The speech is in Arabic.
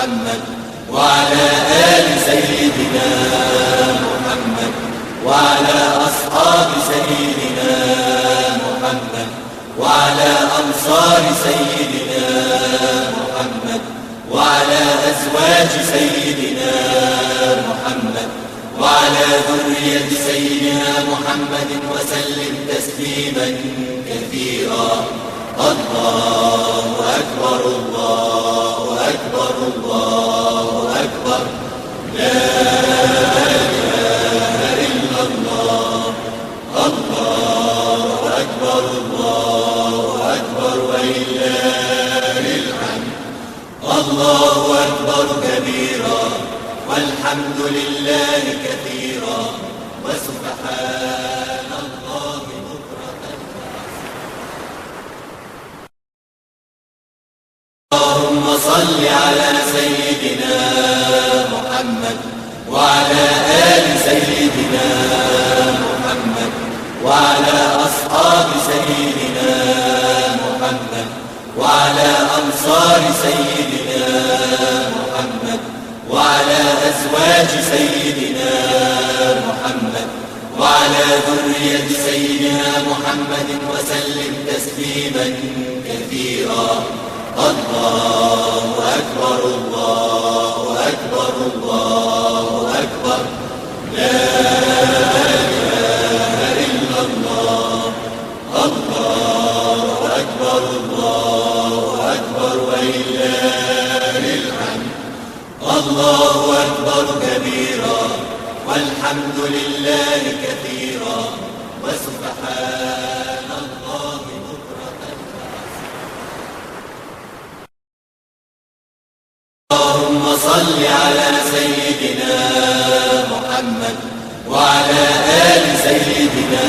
محمد وعلى آل سيدنا محمد وعلى أصحاب سيدنا محمد وعلى أنصار سيدنا محمد وعلى أزواج سيدنا محمد وعلى ذرية سيدنا محمد وسلم تسليما كثيرا. الله أكبر الله أكبر الله أكبر لا إله إلا الله. الله أكبر الله أكبر ولله الحمد. الله أكبر كبيرا والحمد لله كثيرا وسبحان الله بكرة. اللهم صل على سيدنا محمد وعلى آل سيدنا محمد وعلى أصحاب سيدنا محمد وعلى أنصار سيدنا محمد وعلى أزواج سيدنا محمد وعلى ذرية سيدنا محمد وسلم تسليما كثيرا. الله أكبر الله أكبر الله أكبر لا إله إلا الله. الله أكبر الله أكبر ولله الحمد. الله أكبر كبيرا والحمد لله كثيرا وسبحان الله بكرة. اللهم صل على سيدنا محمد وعلى آل سيدنا